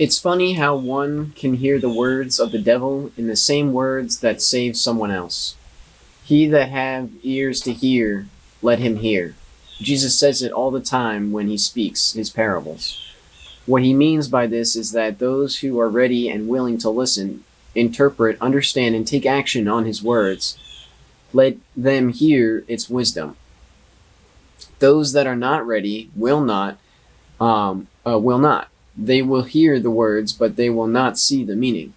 It's funny how one can hear the words of the devil in the same words that save someone else. He that have ears to hear, let him hear. Jesus says it all the time when he speaks his parables. What he means by this is that those who are ready and willing to listen, interpret, understand, and take action on his words, let them hear its wisdom. Those that are not ready will not. They will hear the words, but they will not see the meaning.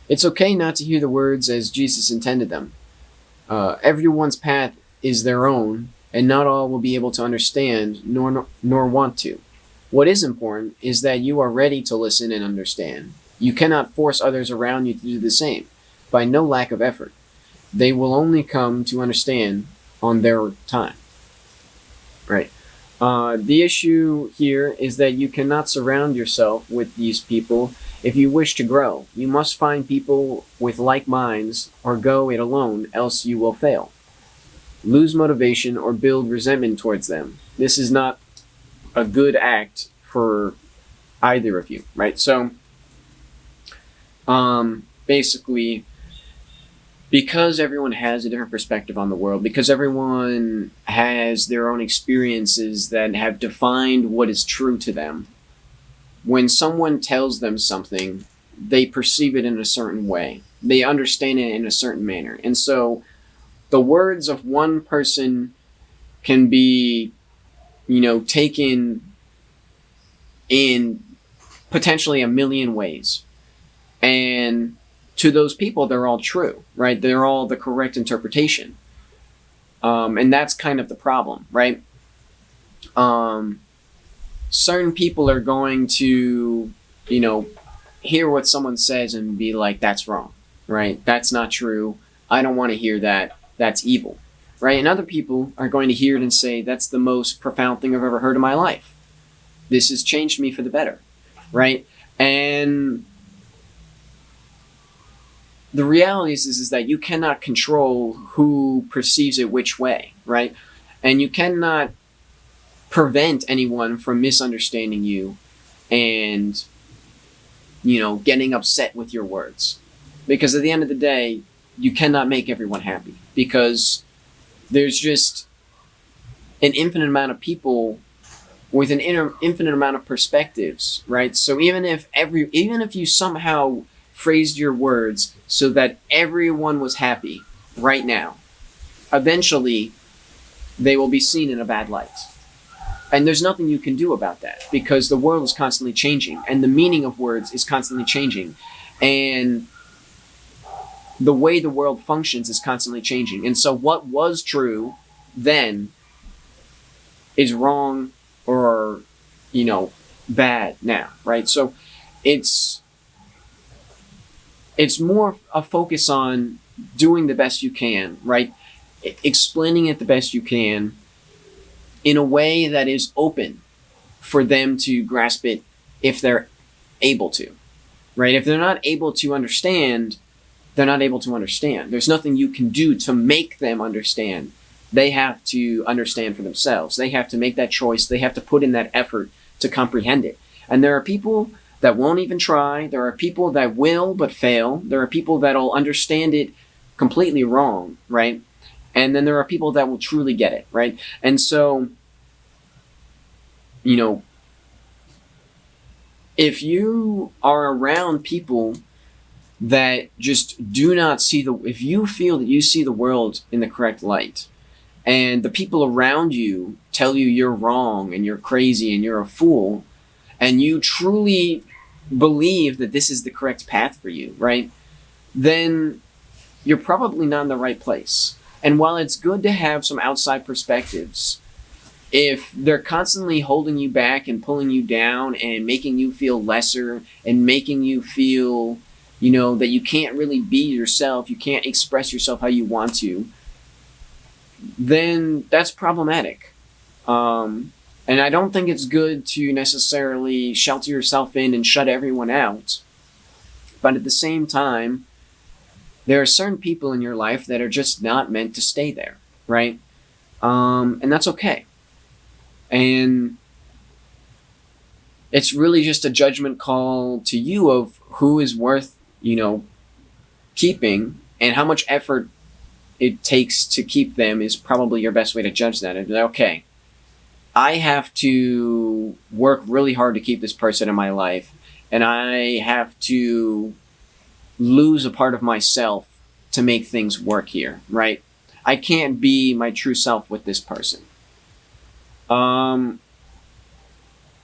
It's okay not to hear the words as Jesus intended them. Everyone's path is their own, and not all will be able to understand nor want to. What is important is that you are ready to listen and understand. You cannot force others around you to do the same, by no lack of effort. They will only come to understand on their time. Right. The issue here is that you cannot surround yourself with these people if you wish to grow. You must find people with like minds or go it alone, else you will fail. Lose motivation or build resentment towards them. This is not a good act for either of you, right? So, basically, because everyone has a different perspective on the world, because everyone has their own experiences that have defined what is true to them, when someone tells them something, they perceive it in a certain way. They understand it in a certain manner. And so the words of one person can be, taken in potentially a million ways. And to those people, they're all true, right? They're all the correct interpretation. And that's kind of the problem, right? Certain people are going to, hear what someone says and be like, that's wrong, right? That's not true. I don't want to hear that. That's evil, right? And other people are going to hear it and say, that's the most profound thing I've ever heard in my life. This has changed me for the better, right? And the reality is that you cannot control who perceives it which way, right? And you cannot prevent anyone from misunderstanding you and, getting upset with your words. Because at the end of the day, you cannot make everyone happy. Because there's just an infinite amount of people with an infinite amount of perspectives, right? So even if you somehow phrased your words so that everyone was happy right now, eventually they will be seen in a bad light. And there's nothing you can do about that because the world is constantly changing and the meaning of words is constantly changing. And the way the world functions is constantly changing. And so what was true then is wrong or, bad now, right? So it's more a focus on doing the best you can, right? Explaining it the best you can in a way that is open for them to grasp it if they're able to, right? If they're not able to understand, they're not able to understand. There's nothing you can do to make them understand. They have to understand for themselves. They have to make that choice. They have to put in that effort to comprehend it. And there are people that won't even try. There are people that will but fail. There are people that'll understand it completely wrong, right? And then there are people that will truly get it, right? And so, if you are around people that just do not see if you feel that you see the world in the correct light, and the people around you tell you you're wrong and you're crazy and you're a fool, and you truly believe that this is the correct path for you, right? Then you're probably not in the right place. And while it's good to have some outside perspectives, if they're constantly holding you back and pulling you down and making you feel lesser and making you feel, that you can't really be yourself, you can't express yourself how you want to, then that's problematic. And I don't think it's good to necessarily shelter yourself in and shut everyone out. But at the same time, there are certain people in your life that are just not meant to stay there, right? And that's okay. And it's really just a judgment call to you of who is worth, keeping, and how much effort it takes to keep them is probably your best way to judge that. And be like, okay, I have to work really hard to keep this person in my life, and I have to lose a part of myself to make things work here, right? I can't be my true self with this person. Um,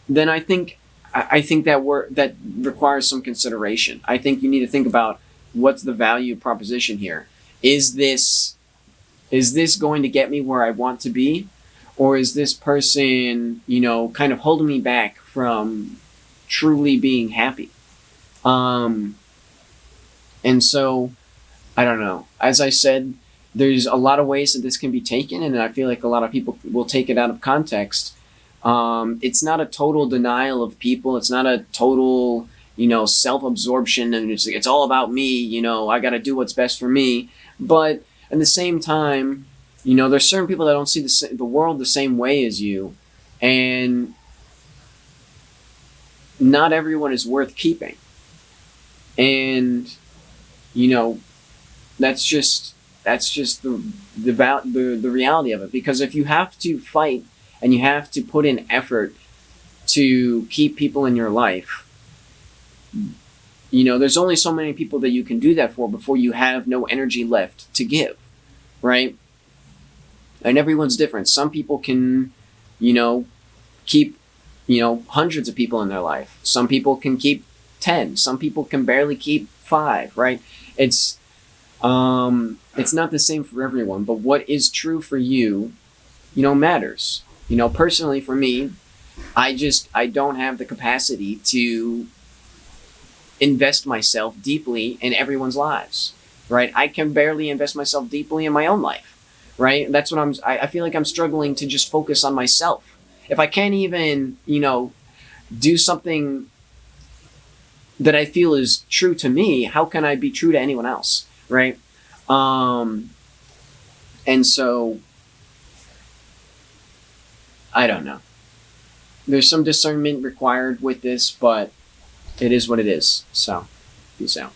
then I think that requires some consideration. I think you need to think about what's the value proposition here. Is this going to get me where I want to be, or is this person, kind of holding me back from truly being happy? Um, and so I don't know. As I said, there's a lot of ways that this can be taken, and I feel like a lot of people will take it out of context. It's not a total denial of people. It's not a total, self-absorption, and it's all about me. I got to do what's best for me. But at the same time, there's certain people that don't see the world the same way as you, and not everyone is worth keeping. And you know, that's just the reality of it. Because if you have to fight and you have to put in effort to keep people in your life, there's only so many people that you can do that for before you have no energy left to give, right? And everyone's different. Some people can, keep, hundreds of people in their life. Some people can keep 10. Some people can barely keep 5, right? It's not the same for everyone, but what is true for you, matters. Personally for me, I don't have the capacity to invest myself deeply in everyone's lives, right? I can barely invest myself deeply in my own life, right? That's what I feel like I'm struggling to just focus on myself. If I can't even, do something that I feel is true to me, how can I be true to anyone else, right? Um, and so I don't know. There's some discernment required with this, but it is what it is. So, peace out.